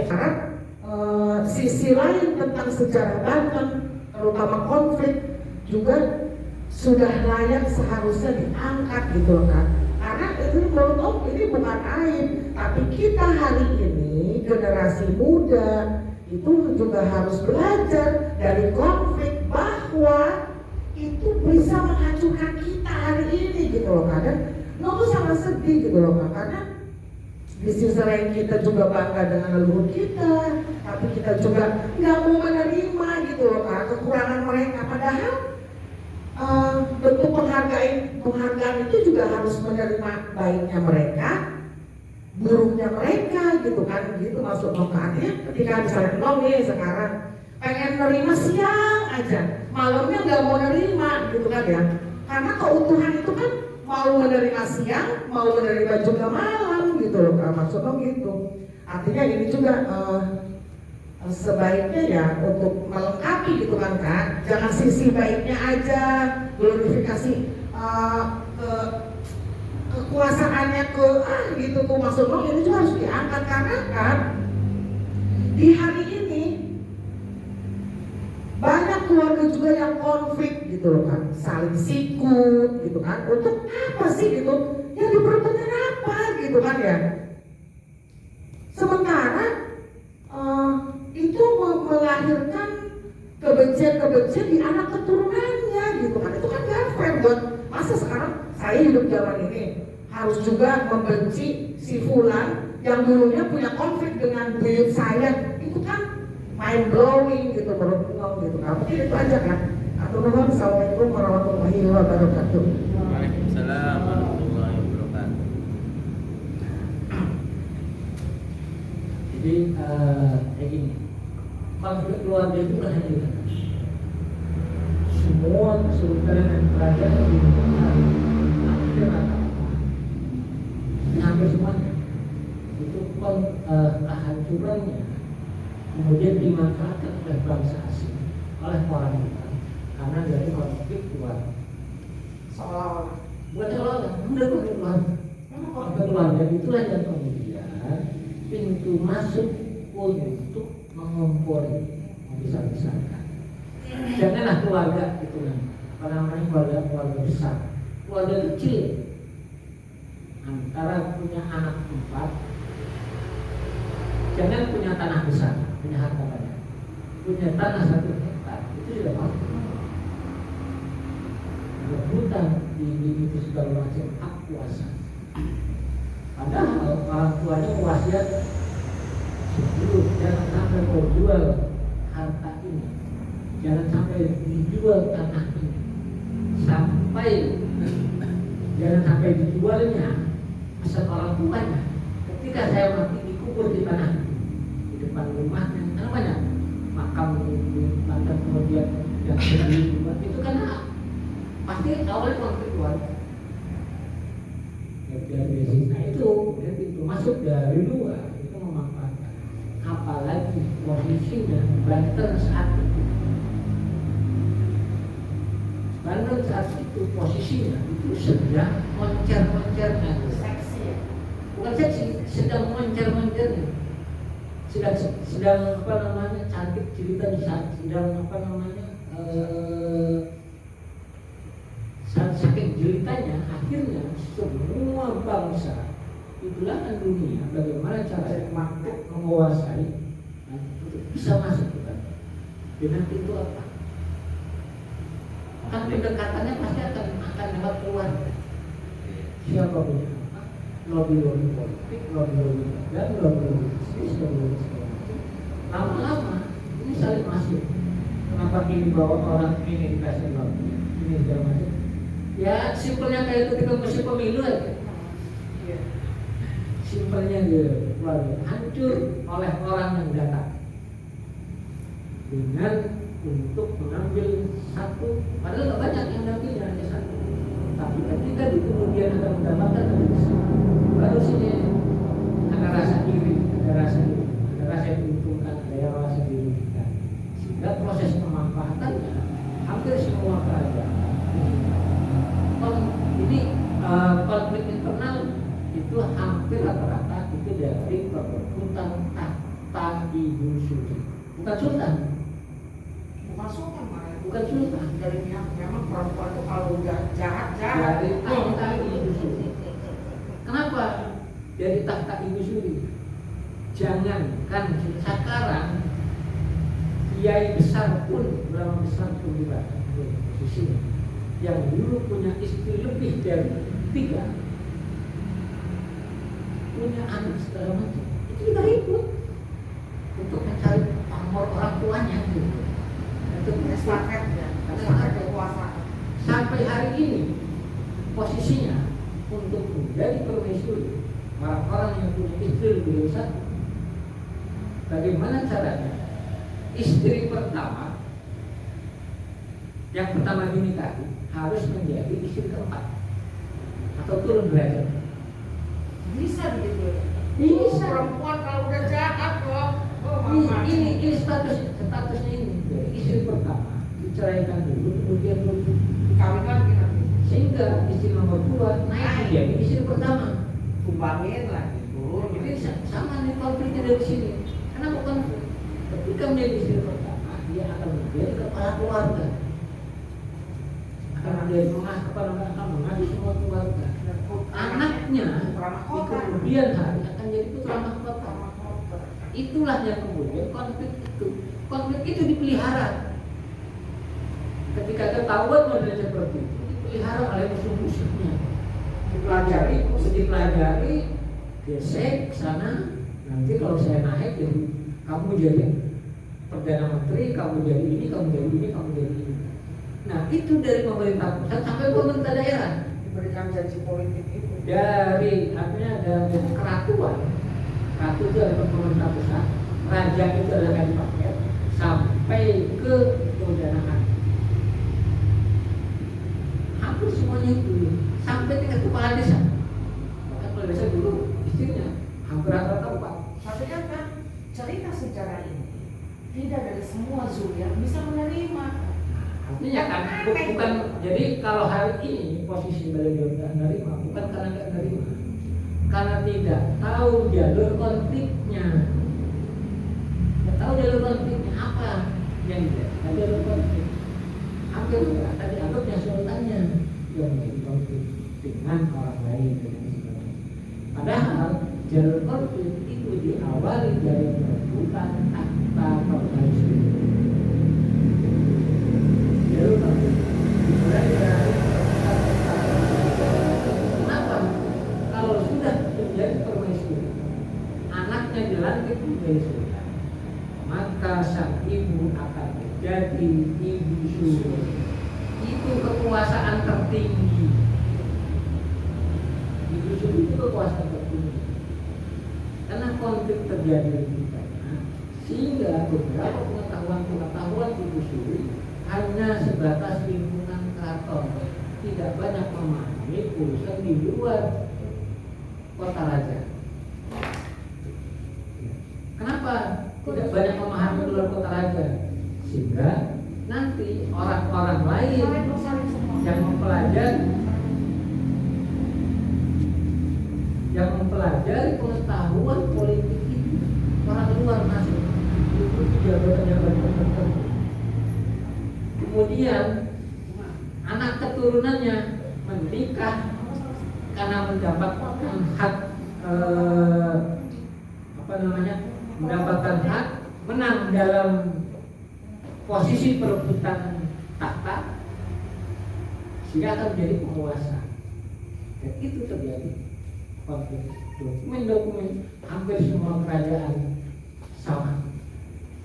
Karena sisi lain tentang sejarah Banten, terutama konflik juga sudah layak seharusnya diangkat gitu loh kan. Karena itu menurut Om ini bukan aib, tapi kita hari ini generasi muda itu juga harus belajar dari konflik bahwa itu bisa menghancurkan kita hari ini gitu loh kan. Dan itu sangat sedih gitu loh kan, karena di sisi lain kita juga bangga dengan leluhur kita, tapi kita juga nggak mau menerima gitu loh kan kekurangan mereka. Padahal bentuk penghargaan itu juga harus menerima baiknya mereka, buruknya mereka gitu kan, gitu maksud nokannya. Ketika misalnya Nom nih sekarang pengen nerima siang aja, malamnya nggak mau nerima gitu kan ya, karena keutuhan itu kan mau menerima siang, mau menerima juga malam gitu loh kan, maksud Nom gitu. Artinya ini juga sebaiknya ya untuk melengkapi gitu kan Kak, jangan sisi baiknya aja, glorifikasi kekuasaannya gitu tuh, maksud Nom ini juga harus diangkat. Karena kan di hari ini banyak keluarga juga yang konflik gitu loh kan, saling sikut gitu kan, untuk apa sih gitu, yang diperlukan apa gitu kan ya. Sementara itu melahirkan kebencian di anak keturunannya gitu kan, itu kan gak fair buat. Masa sekarang saya hidup zaman ini harus juga membenci si fulan yang dulunya punya konflik dengan buyut saya, itu kan mind blowing gitu menurut Nom gitu kan. Mungkin itu aja kan. Assalamualaikum warahmatullahi wabarakatuh. Waalaikumsalam warahmatullahi wabarakatuh. Jadi kayak gini, konflik keluarga itu kan hanya semua kesulitan dan pelajaran di hampir semuanya itu kehancurannya kemudian dimanfaatkan oleh bangsa asing, oleh orang kita, karena dari konflik keluarga. Seolah-olah bukan seolah-olah, udah konflik keluarga. Memang konflik keluarga itulah yang kemudian pintu masuk untuk mengompori, membesar-besarkan. Janganlah keluarga itu keluarga besar, keluarga kecil antara punya anak 4, jangan punya tanah besar, punya harta banyak, punya tanah 1 hektar, itu sudah mampu. Hutan di itu segala macam hak kuasa. Padahal orang tuanya wasiat sebelum jangan sampai kau jual harta ini, jangan sampai dijual tanah ini, jangan sampai dijualnya aset orang tuanya. Ketika saya mati dikubur di tanah itu, di depan rumahnya, karena banyak makam di Banten, kemudian yang berdiri itu kan pasti awalnya konflik keluarga. Nah itu kemudian pintu masuk dari luar itu memanfaatkan, apalagi posisinya Banten saat itu. Banten saat itu posisinya itu sedang moncer-moncernya, seksi ya? Bukan seksi, sedang moncer-moncernya, sedang apa namanya cantik cerita di saat sedang apa namanya saking jelitanya, akhirnya semua bangsa di belahan dunia bagaimana cara makhluk menguasai untuk bisa masuk ke Banten dengan pintu apa? Kan pendekatannya pasti akan lewat keluarga. Siapa punya apa? Lobby politik, lobby dan lobby bisnis, lobby segala macam. Lama-lama ini saling masuk. Kenapa ini bawa orang ini dikasih lobby, ini segala macam? Ya simpelnya kayak ketika musim pemilu aja. Simpelnya gitu, keluarga hancur oleh orang yang datang dengan untuk mengambil satu, padahal tidak banyak yang mengambilnya, hanya satu. Tapi ketika di kemudian akan mendapatkan baru sini ada rasa iri, ada rasa yang diuntungkan, ada yang rasa dirugikan. Sehingga proses pemanfaatannya hampir semua kerajaan. Ini konflik internal itu hampir rata-rata itu dari perebutan tahta Ibu Suri, bukan sultan, Masukkan Pak. bukan sultan. Dari pihak memang perempuan itu kalau udah jahat Dari tahta Ibu Suri. Kenapa dari tahta Ibu Suri? Jangankan sekarang kiai besar pun, ulama besar pun juga posisinya, yang dulu punya istri lebih dari 3, punya anak segala macam, itu juga ribut untuk mencari pamor orang tuanya gitu. Untuk estafet ya, estafet kekuasaan. sampai hari ini posisinya untuk menjadi permaisuri orang-orang yang punya istri lebih dari 1. Bagaimana caranya? Istri pertama yang pertama dinikahi harus menjadi istri keempat atau turun derajat. Bisa begitu. Bisa. Perempuan kalau udah jahat kok. Oh, mama. Ini statusnya ini. Jadi istri pertama diceraikan dulu, kemudian Kawin lagi nanti. sehingga istri nomor 2 naik menjadi istri pertama. Kumbangin lagi. Jadi sama nih konfliknya dari sini. Kenapa konflik? Ketika menjadi istri pertama, dia akan menjadi kepala keluarga, akan menjadi mengasuh semua keluarga. Anaknya di kemudian hari akan jadi putra mahkota. Itulah yang kemudian konflik itu dipelihara. Ketika ketahuan model seperti itu, dipelihara oleh musuh-musuhnya. Dipelajari, gesek sana. Nanti kalau saya naik, jadi kamu jadi perdana menteri, kamu jadi ini, kamu jadi ini, kamu jadi ini. Nah itu dari pemerintah pusat sampai pemerintah daerah. Diberikan janji politik itu. Dari artinya dari keratuan, ratu itu adalah pemerintah pusat, raja itu adalah kadipaten, sampai ke kemudahan. Hampir semuanya itu, sampai tingkat kepala desa. Bahkan kepala desa dulu istrinya hampir rata-rata 4. Tapi kan cerita sejarah ini tidak dari semua zuriat bisa menerima. Artinya kan bukan, jadi kalau hari ini posisi beliau tidak menerima bukan karena tidak menerima, karena tidak tahu jalur konfliknya. Tidak tahu jalur konfliknya apa yang tidak jalur konflik. Hampir rata dianggapnya sultannya yang menjadi konflik dengan orang lain dengan sebagainya. Padahal jalur konflik itu diawali dari perebutan tahta permaisuri. Jalur konflik dimulai dari kenapa? Kalau sudah menjadi permaisuri, anaknya dilantik menjadi sultan, maka sang ibu akan menjadi ibu suri. Itu kekuasaan tertinggi. Ibu suri itu kekuasaan tertinggi. Karena konflik terjadi lebih banyak, sehingga beberapa pengetahuan ibu suri hanya sebatas lingkungan keraton, tidak banyak memahami urusan di luar kota raja. Kenapa tidak banyak memahami di luar kota raja? Sehingga nanti orang-orang lain yang mempelajari pengetahuan politik itu, orang luar masuk itu jabatan-jabatan tertentu. Kemudian anak keturunannya menikah karena mendapatkan hak mendapatkan hak menang dalam posisi perebutan tahta, sehingga akan menjadi penguasa. Dan itu terjadi konflik. Dokumen-dokumen hampir semua kerajaan sama,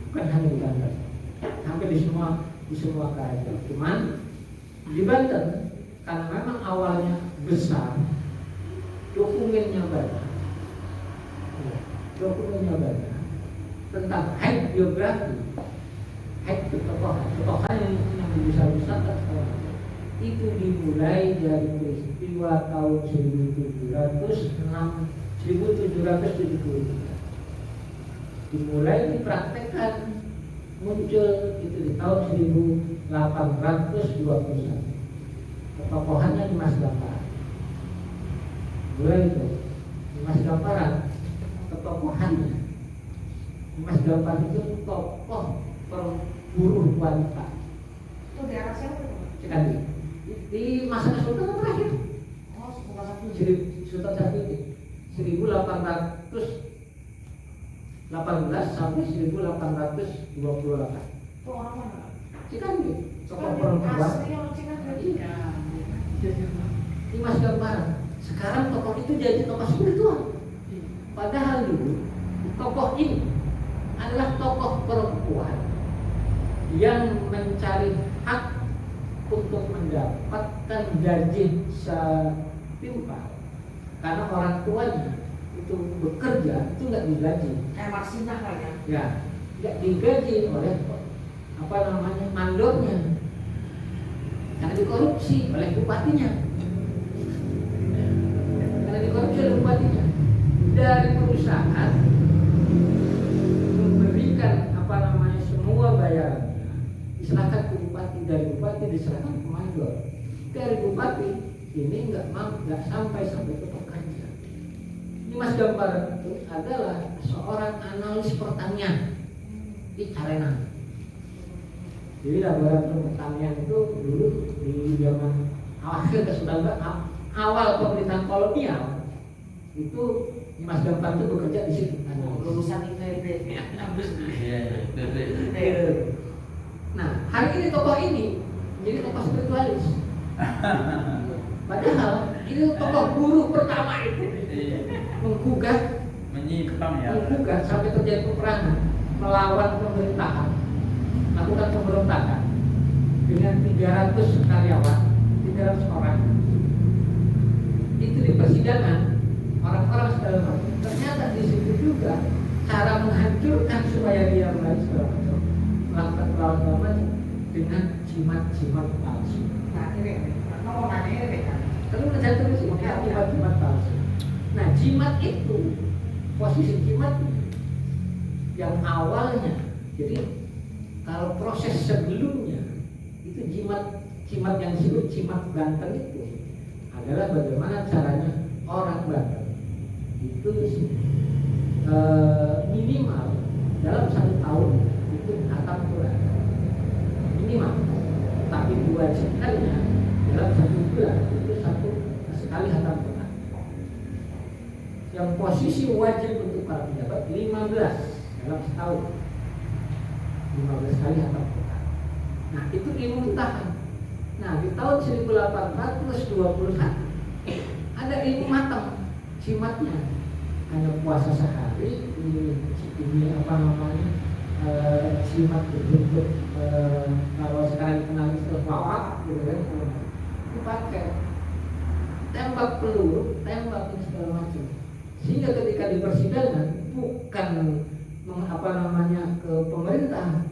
bukan hanya di Banten, hampir di semua kerajaan. Cuman di Banten karena memang awalnya besar, dokumennya banyak, tentang high biografi, high ketokohan yang besar-besar itu dimulai dari peristiwa tahun 1770, dimulai dipraktekkan, muncul itu di tahun 1821. Ketokohannya di Mas Gamparan. Mulai itu di Mas Gamparan ketokohannya Mas Gampar itu tokoh buruh wanita. Itu di arah siapa? Cikandi. Di masa Sultan terakhir. Oh, bukan satu. Sultan Sapiuddin 1818 sampai 1828. Itu orang mana? Cikandi. Tokoh perempuan. Asli orang Cikandi. Di Mas Gampar. Sekarang tokoh itu jadi tokoh spiritual. Padahal dulu tokoh ini adalah tokoh perempuan yang mencari hak untuk mendapatkan gaji setimpal karena orang tuanya itu bekerja itu nggak digaji. Marsinah kan ya? Ya, nggak digaji oleh mandornya karena dikorupsi oleh bupatinya. Karena dikorupsi oleh bupatinya dari perusahaan memberikan semua bayarannya diserahkan ke bupati, dari bupati diserahkan ke mandor, dari bupati ini nggak sampai ke pekerja. Ini Mas Gampar itu adalah seorang analis pertanian di Carengan. Jadi laboratorium pertanian itu dulu di zaman akhir ke-19 awal pemerintahan kolonial itu Mas Gampar itu bekerja di situ. Lulusan IPB. Nah, hari ini tokoh ini jadi tokoh spiritualis. Padahal ini tokoh buruh pertama itu menggugah sampai terjadi peperangan melawan pemerintahan, melakukan pemberontakan dengan 300 karyawan, 300 orang. Itu di persidangan orang-orang segala macam. Ternyata di situ juga cara menghancurkan supaya dia mulai segala macam, melakukan perlawanan dengan jimat-jimat palsu. Nah ini, mau nanya ini kan? Terus saya terus jimat-jimat palsu. Nah jimat itu, posisi jimat yang awalnya, jadi kalau proses sebelumnya itu jimat yang disebut jimat Banten itu adalah bagaimana caranya orang Banten itu minimal dalam 1 tahun itu hatam Quran minimal, tapi wajibkannya dalam 1 bulan itu sekali hatam Quran. Yang posisi wajib untuk para pejabat 15 dalam setahun, 15 kali hatam Quran. Nah itu ilmu tahan. Nah di tahun 1821 ada ilmu matang jimatnya, hanya puasa sehari ini jimat berbentuk kalau sekarang dikenal istilah wawak gitu kan, dipakai tembak peluru, tembak ini segala macam, sehingga ketika di persidangan bukan ke pemerintah,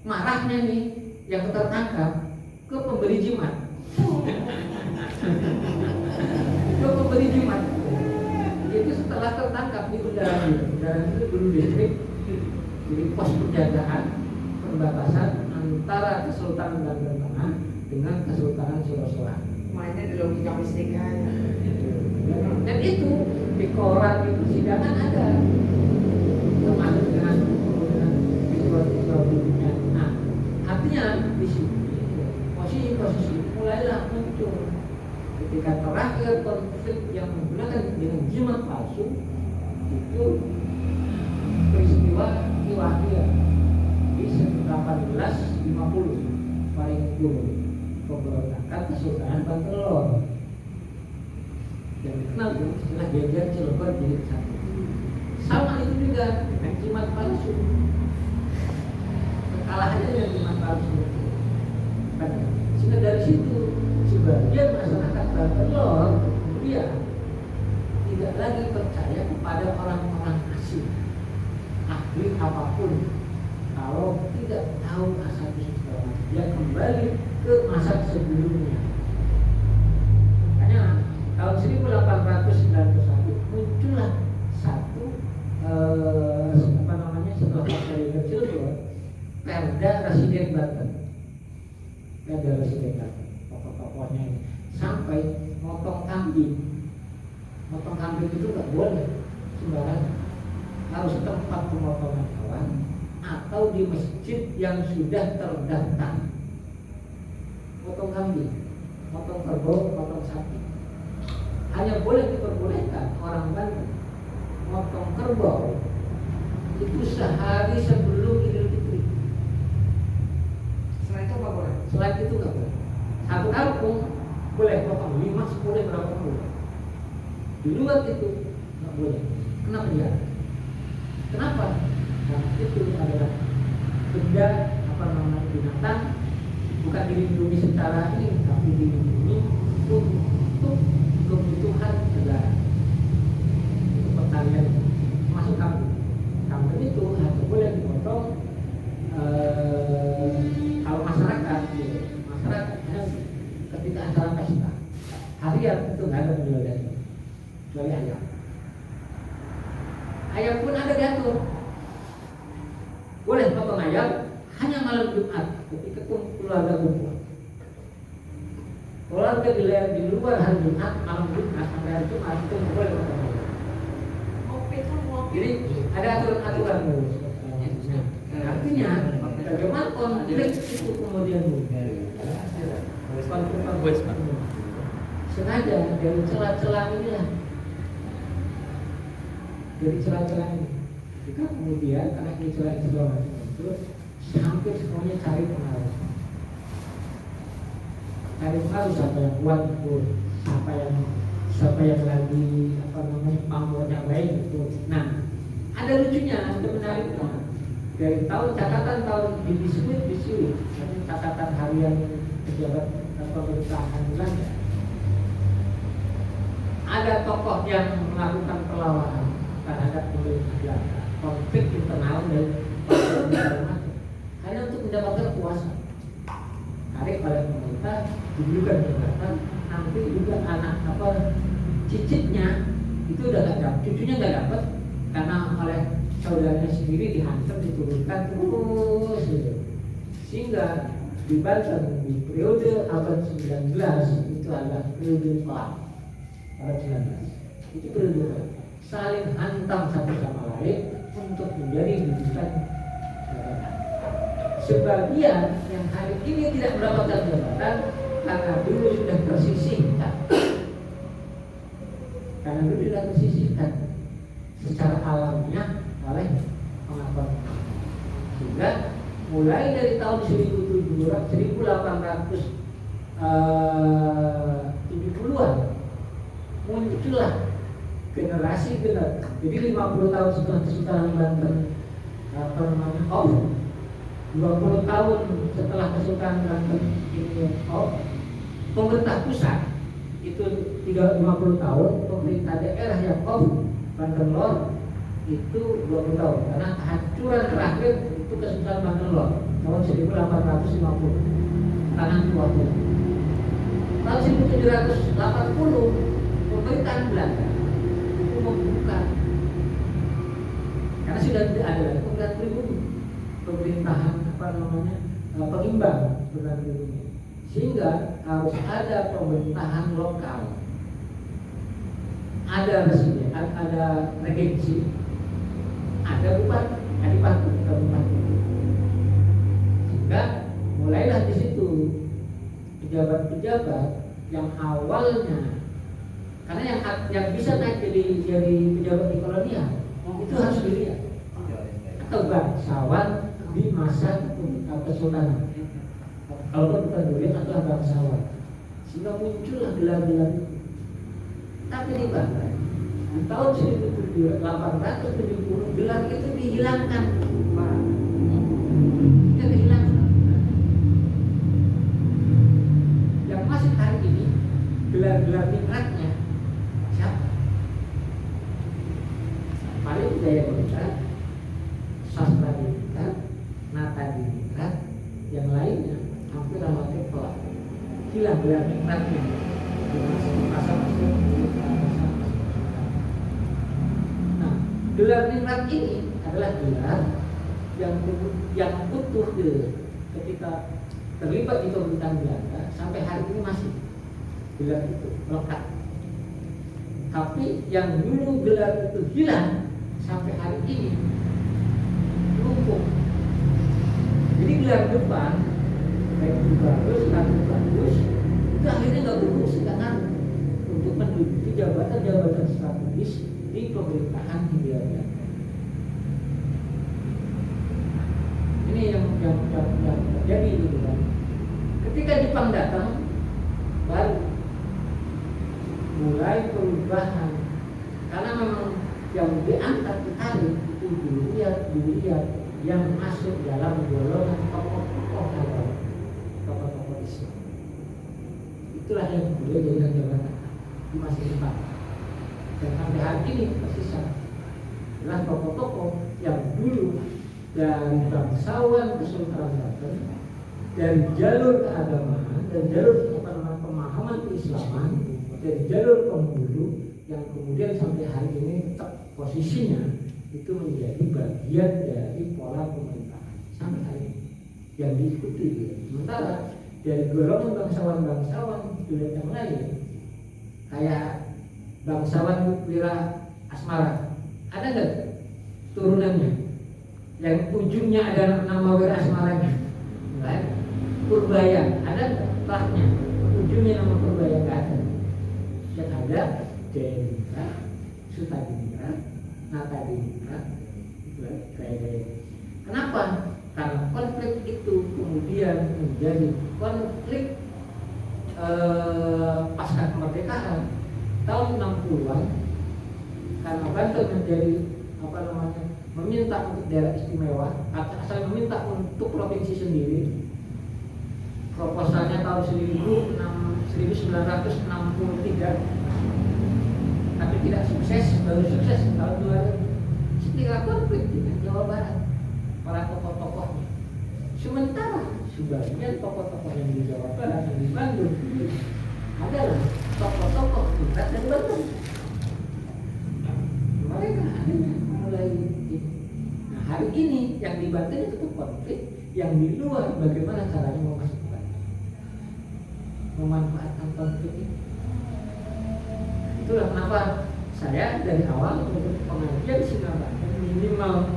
marahnya nih yang tertangkap ke pemberi jimat. Ke pemberi jimat itu setelah tertangkap di udara itu dulu distrik, jadi pos penjagaan perbatasan antara Kesultanan Banten Tengah dengan Kesultanan Surakarta. Mainnya di logika mistika ya. Dan itu di koran itu sidangan ada, termasuk dengan visual-visualnya. Nah, artinya di sini posisi mulailah muncul ketika terakhir konflik yang menggunakan dengan jimat palsu itu peristiwa Iwahia di 1850 paling dulu pemberontakan Kesultanan Banten yang dikenal dengan istilah geger Cilegon jadi satu. Sama itu juga dengan jimat palsu, kekalahannya dengan jimat palsu. Sehingga dari situ sebagian masyarakat Banten dia tidak lagi percaya kepada orang-orang asing, ahli apapun, kalau tidak tahu asal usul, dia kembali ke masa sebelumnya. Makanya tahun 1891 muncullah satu setelah Pasca Cilegon, Perda Residen Banten. Perda Residen Banten, tokoh-tokohnya ini sampai motong kambing. Motong kambing itu nggak boleh sembarangan, harus tempat pemotongan hewan atau di masjid yang sudah terdaftar. Potong kambing, potong kerbau, potong sapi. Hanya boleh diperbolehkan orang Banten potong kerbau itu sehari sebelum Idul Fitri. Selain itu nggak boleh. Selain itu nggak boleh. Satu kampung boleh potong 5, 10, berapa pun. Di luar itu nggak boleh. Kenapa dia? Kenapa? Karena itu adalah benda binatang, bukan dilindungi secara ini, tapi dilindungi untuk kebutuhan negara, untuk pertanian, masuk kambing. Kambing itu hanya boleh dipotong kalau masyarakat ketika acara pesta harian itu nggak ada menjual daging kecuali ayam. Ayam pun ada diatur, boleh potong ayam hanya malam Jumat ketika keluarga kumpul. Keluarga di luar hari Jumat, malam Jumat sampai hari Jumat itu nggak boleh potong ayam. Jadi ada aturan-aturan. Artinya bagaimana konflik itu kemudian sengaja dari celah-celah inilah, dari celah-celah ini kita kemudian karena ini celah-celah itu hampir semuanya cari pengaruh siapa yang kuat itu, siapa yang lagi pamor yang baik itu. Nah, ada lucunya, ada menariknya. Dari catatan tahun disuit, catatan harian pejabat pemerintahan Belanda. Ada tokoh yang melakukan perlawanan terhadap pemerintah Belanda, konflik internal dan hanya untuk mendapatkan kuasa. Tarik oleh pemerintah, diberikan jabatan, nanti juga anak cicitnya itu udah nggak dapat, cucunya nggak dapat karena oleh saudaranya sendiri dihantam, diturunkan terus gitu. Sehingga di Banten di periode abad 19 itu adalah periode perang abad 19. Itu periode saling hantam satu sama lain untuk menjadi dudukan jabatan. Sebagian yang hari ini tidak mendapatkan jabatan karena dulu sudah tersisihkan. Karena dulu sudah tersisihkan secara alamiah oleh pengabdi. Sehingga mulai dari tahun 1870-an muncullah generasi. Jadi 50 tahun setelah Kesultanan Banten 20 tahun setelah Kesultanan Banten ini pemerintah pusat itu 50 tahun, pemerintah daerah yang Banten Lor itu 20 tahun karena kehancuran terakhir itu Kesultanan Banten Lor tahun 1850 tangan Tuaku. Tahun 1780 pemerintahan Belanda itu membuka karena sudah tidak ada lagi pemerintahan pribumi, pemerintahan pengimbang pemerintahan pribumi, sehingga harus ada pemerintahan lokal, ada residen, ada regensi, ada bupati, adipati, bupati. Sehingga mulailah di situ pejabat-pejabat yang awalnya, karena yang bisa naik jadi pejabat di kolonial itu harus dilihat atau bangsawan di masa kesultanan, kalau bukan dilihat atau bangsawan, sehingga muncullah gelar-gelar itu. Tapi di Banten di tahun 1870 gelar itu dihilangkan, kita dihilangkan. Yang masih hari ini gelar-gelar ningratnya siapa? Paling budaya ningrat, sastra ningrat, nata ningrat, yang lainnya hampir relatif telah hilang gelar ningratnya. Nah, gelar ningrat ini adalah gelar yang utuh ketika terlibat di pemerintahan Belanda sampai hari ini masih gelar itu melekat. Tapi yang dulu gelar itu hilang sampai hari ini lumpuh. Jadi gelar depan baik itu bagus, kartu bagus, itu akhirnya nggak berfungsi karena untuk menduduki jabatan-jabatan strategis di pemerintahan Hindia Belanda. Ini yang terjadi gitu kan. Ketika Jepang datang, baru mulai perubahan karena memang yang diangkat ke karir itu dilihat yang masuk dalam golongan tokoh-tokoh agama, tokoh-tokoh Islam. Itulah yang kemudian jadi jabatan di masa depan. Dan sampai hari ini tersisa adalah tokoh-tokoh yang dulu dari bangsawan Kesultanan Banten, dari jalur keagamaan dan jalur pemahaman keislaman, dari jalur penghulu yang kemudian sampai hari ini tetap posisinya itu menjadi bagian dari pola pemerintahan sampai hari ini yang diikuti. Sementara dari golongan bangsawan dilihat yang lain, kayak bangsawan Wira Asmara, ada nggak turunannya yang ujungnya ada nama Wira Asmaranya? Enggak. Purbaya, ada nggak tahnya ujungnya nama Purbaya? Nggak ada. Yang ada Jayadiningrat, Sutadiningrat, Natadiningrat, kayak. Kenapa? Karena konflik itu kemudian menjadi konflik pasca kemerdekaan tahun 60-an, karena Banten menjadi meminta untuk daerah istimewa, asal meminta untuk provinsi sendiri. Proposalnya tahun 1963, tapi tidak sukses, baru sukses tahun 2000. Setelah konflik dengan Jawa Barat, para tokoh-tokohnya. Sementara sebagian tokoh-tokoh yang di Jawa Barat, yang di Bandung adalah tokoh-tokoh Barat dan Banten. Mereka akhirnya mulai ini. Nah, hari ini yang di Banten itu konflik, yang di luar bagaimana caranya memanfaatkan konflik ini. Itulah kenapa saya dari awal untuk pengajian Sinar Banten minimal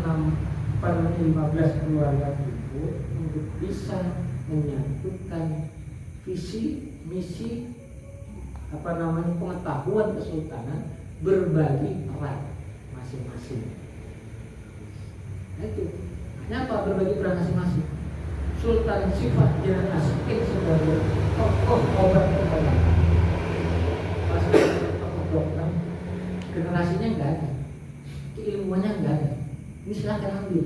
15 keluarga itu untuk bisa menyatukan visi, misi, pengetahuan kesultanan, berbagi peran masing-masing. Nah itu, kenapa berbagi peran masing-masing? Sultan Sifat Jalan Askin sebagai tokoh obat obatan, tokoh dokter, generasinya nggak ada, keilmuannya nggak ada. Ini silahkan ambil.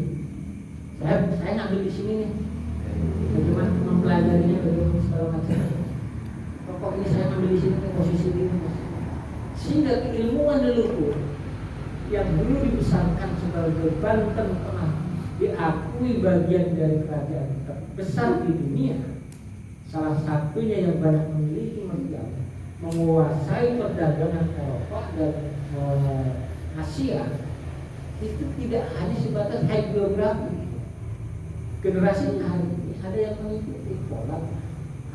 Saya ngambil di sini nih. Bagaimana mempelajarinya, bagaimana segala macam. Pokok ini saya ambil di sini nih, posisi ini. Sehingga keilmuan leluhur yang dulu dibesarkan sebagai Banten pernah diakui bagian dari kerajaan terbesar di dunia, salah satunya yang banyak memiliki meriam, menguasai perdagangan Eropa dan Asia, itu tidak hanya sebatas hagiographi. Generasi hari ini ada yang mengikuti pola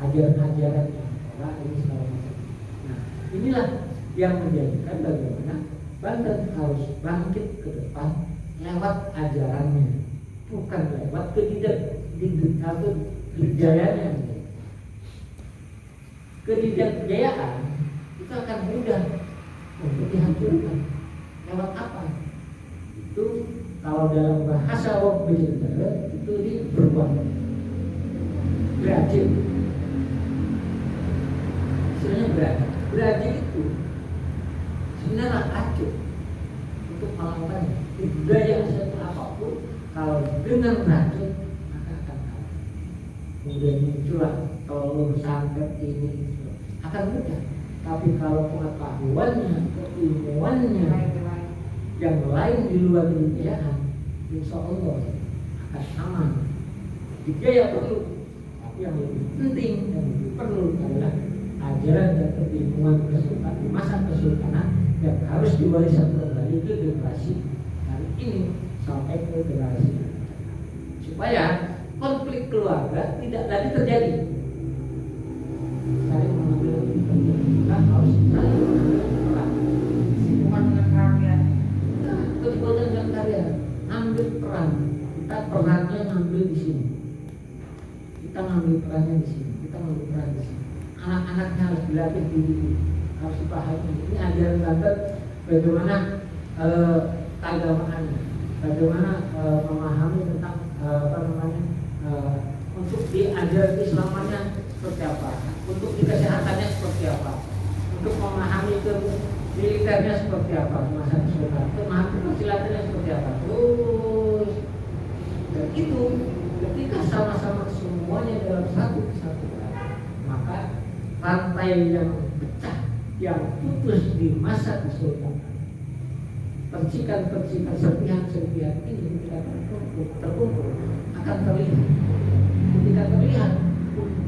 ajaran-ajaran pola ini segala macam. Nah, inilah yang menjadikan bagaimana Banten harus bangkit ke depan lewat ajarannya, bukan lewat kejayaan. Kejayaan itu akan mudah untuk dihancurkan. Lewat apa? Itu kalau dalam bahasa wong bener itu berbuat berajin. Istilahnya berajin itu sebenarnya acuh untuk melakukan budaya satu apapun. Kalau dengan racun maka akan kalah. Kemudian muncullah tolong santet ini akan mudah. Tapi kalau pengetahuannya, keilmuannya yang lain di luar kejayaan, insya Allah akan aman. Jaya perlu, tapi yang lebih penting yang lebih perlu adalah ajaran dan keilmuan kesultanan di masa kesultanan yang harus diwariskan kembali ke generasi hari ini sampai ke generasi supaya konflik keluarga tidak lagi terjadi. Saling mengambil kita harus saling mengambil peran. Bukan dengan rakyat. Kekuatan kita perannya ngambil di sini. Kita ngambil perannya di sini. Kita ngambil peran di sini. Anak-anaknya harus dilatih diri, harus dipahami. Ini ajaran Banten bagaimana keagamaan, bagaimana memahami tentang untuk diajar Islamannya seperti apa, untuk di kesehatannya seperti apa, untuk memahami ke militernya seperti apa, masa nasional, memahami kesilatannya seperti apa. Terus dan itu ketika sama-sama semuanya dalam satu kesatuan, maka rantai yang pecah, yang putus di masa kesultanan, percikan-percikan serpihan-serpihan ini ketika terkumpul akan terlihat. Ketika terlihat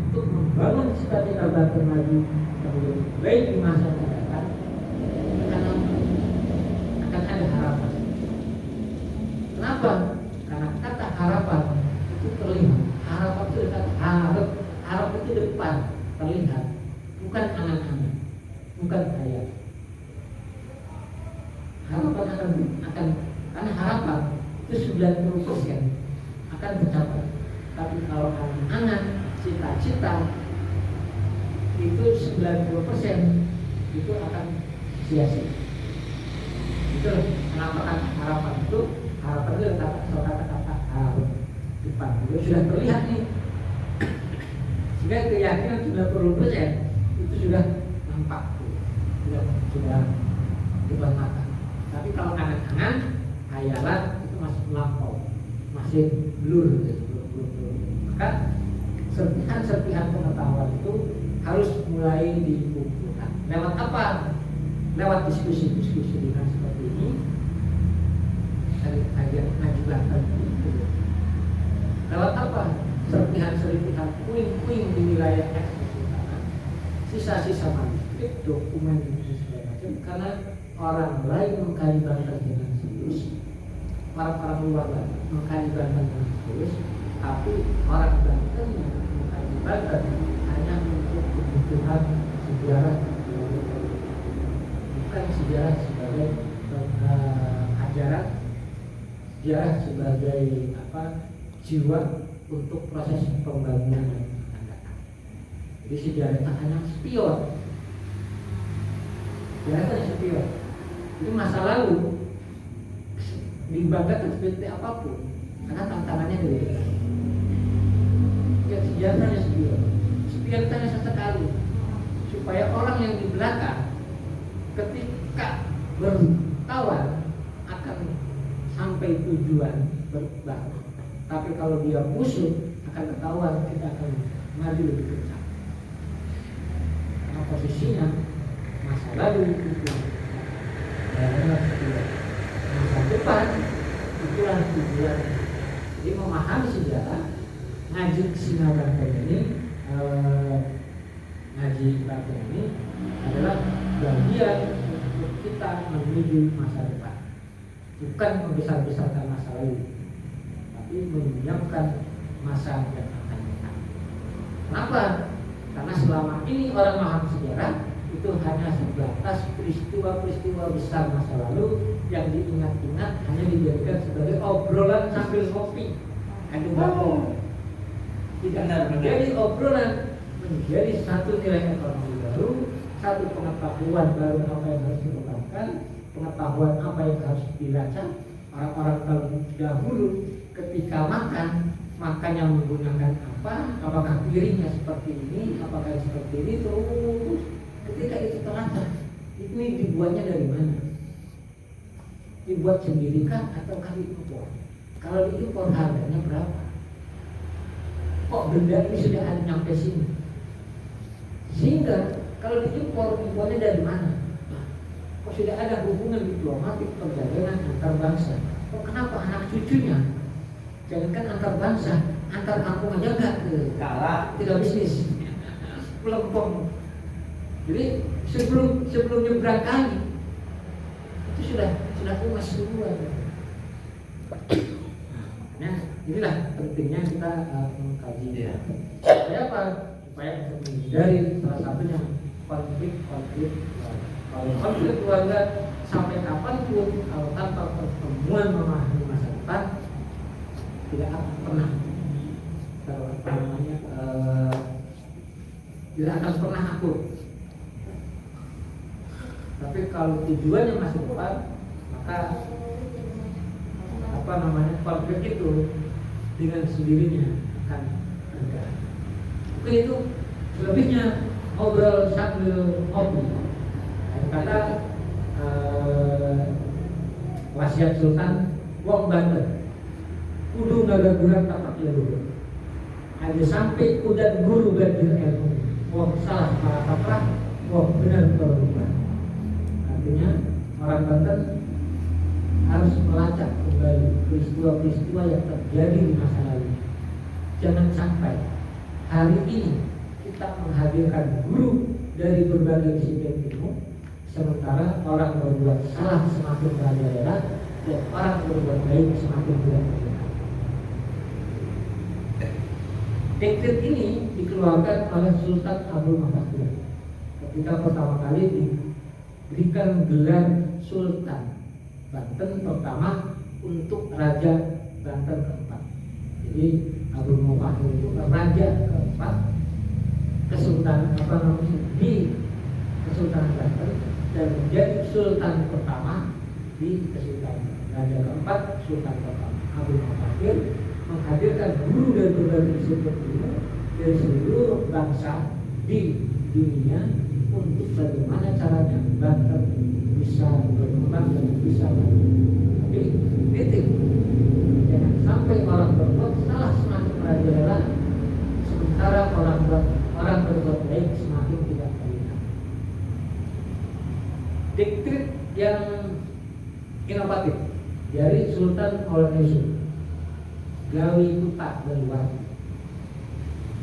untuk membangun cita-cita Banten lagi yang lebih baik di masa yang datang, akan ada harapan. Kenapa? Karena kata harapan itu terlihat. Harapan itu dekat, harap itu depan terlihat, bukan angan-angan, bukan khayal. Harapan akan karena harapan itu 90% akan tercapai. Tapi kalau angan-angan, cita-cita itu 90% itu akan sia-sia. Itu kenapa kan harapan itu kata-kata harapan depan. Itu sudah terlihat nih. Sehingga keyakinan 90% itu sudah nampak, sudah depan mata. Tapi kalau angan-angan, hayalan itu masih melampau, masih blur. Maka serpihan-serpihan pengetahuan itu harus mulai dikumpulkan. Lewat apa? Lewat diskusi-diskusi dengan seperti ini. Dari ngaji Banten itu. Lewat apa? Serpihan-serpihan puing-puing di wilayah kesultanan, sisa-sisa manuskrip, dokumen dan segala macam. Karena orang lain mengkaji Banten dengan serius, orang-orang luar Banten mengkaji Banten dengan serius, tapi orang Banten yang mengkaji Banten hanya untuk kebutuhan sejarah, bukan sejarah sebagai ajaran, sejarah sebagai jiwa untuk proses pembangunan yang akan datang. Jadi sejarah itu hanya spion. Sejarah itu hanya spion. Jadi masa lalu dibanggakan seperti apapun, karena tantangannya beda. Ya sejarahnya spion. Spion itu hanya sesekali, supaya orang yang di belakang ketika berkawan akan sampai tujuan berbangun. Tapi kalau dia musuh akan ketahuan, kita akan maju lebih kencang. Karena posisinya masa lalu itu masa depan itulah tujuan. Jadi memahami sejarah, ngaji Singa Banten ini, ngaji Banten ini adalah bagian untuk kita menuju masa depan, bukan membesar-besarkan masa lalu, tapi menyiapkan masa yang akan datang. Kenapa? Karena selama ini orang memahami sejarah itu hanya sebatas peristiwa-peristiwa besar masa lalu yang diingat-ingat, hanya dijadikan sebagai obrolan sambil kopi, adu bako. Tidak menjadi obrolan, menjadi satu nilai ekonomi baru, satu pengetahuan baru apa yang harus dilakukan, pengetahuan apa yang harus dilacak. Orang-orang dahulu ketika makannya menggunakan apa, apakah piringnya seperti ini, apakah seperti ini, terus ketika itu terlacak, itu dibuatnya dari mana? Dibuat sendiri kah atau diimpor? Kalau diimpor harganya berapa? Kok benda ini sudah ada nyampe sini? Sehingga kalau diimpor, impornya dari mana? Kok sudah ada hubungan diplomatik perdagangan antar bangsa? Kok kenapa anak cucunya? Jangankan antar bangsa, antar kampung aja enggak kalah, tidak bisnis, pelempong. Jadi sebelum nyebrang kali itu sudah umas duluan. Nah, inilah pentingnya kita mengkaji. Supaya apa? Supaya menghindari salah satunya konflik. Kalau konflik keluarga sampai kapanpun, kalau tanpa pertemuan memahami masa depan, tidak akan pernah tidak akan pernah akur. Tapi kalau tujuannya masih tepat, maka konflik itu dengan sendirinya akan ada. Oke, itu selebihnya ngobrol sambil ngopi. Kata wasiat Sultan wong Banten, kudu ngagaguran tapak leluhur. Ada sampai kudan guru banjir ilmu, wong salah para kaprah, wong benar berubah. Artinya orang Banten harus melacak kembali peristiwa-peristiwa yang terjadi di masa lalu. Jangan sampai hari ini kita menghadirkan guru dari berbagai disiplin ilmu, sementara orang berbuat salah semakin merajalela dan orang berbuat baik semakin tidak terlihat. Dekret ini dikeluarkan oleh Sultan Abdul Mahdud ketika pertama kali diberikan gelar Sultan Banten pertama untuk Raja Banten keempat. Jadi Abdul Mahdud itu Raja keempat Kesultanan di Kesultanan Banten dan menjadi Sultan pertama di Kesultanan. Raja keempat Sultan pertama Abdul Mahdud menghadirkan guru dari berbagai disiplin ilmu dari seluruh bangsa di dunia untuk bagaimana caranya Banten bisa berkembang dan bisa maju. Tapi titik, jangan sampai orang berbuat salah semakin merajalela, sementara orang berbuat baik semakin tidak terlihat. Dekret yang inovatif dari Sultan Maulana Yusuf, gawi kutak beluar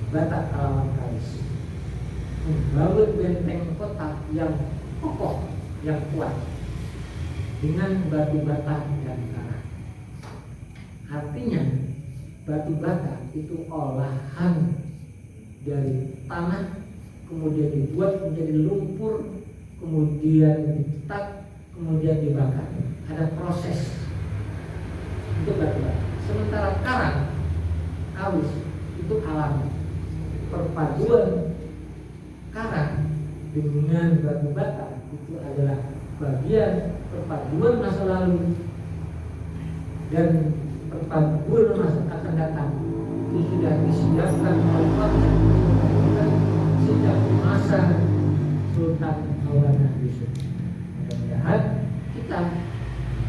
Batak Kalawan Kalis, membangun benteng kota yang kokoh, yang kuat dengan batu bata dan tanah. Artinya batu bata itu olahan dari tanah, kemudian dibuat menjadi lumpur, kemudian dicetak, kemudian dibakar. Ada proses untuk batu bata. Sementara karang, kawis itu alami. Perpaduan karang dengan batu bata itu adalah bagian perpaduan masa lalu dan perpaduan masa akan datang. Itu sudah disiapkan oleh Allah sejak masa Sultan Maulana Yusuf. Mudah-mudahan kita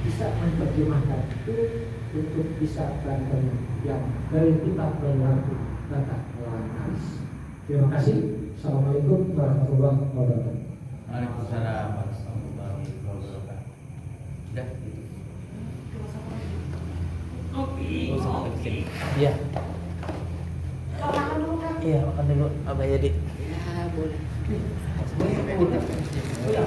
bisa menerjemahkan itu untuk bisa Banten yang dari kita berlaku Batak melawan Kalis. Terima kasih. Assalamualaikum warahmatullahi wabarakatuh. Waalaikumsalam warahmatullahi wabarakatuh. Udah gitu. Oke. Iya. Makan dulu kan? Iya, makan dulu. Abah jadi. Ya boleh. Boleh.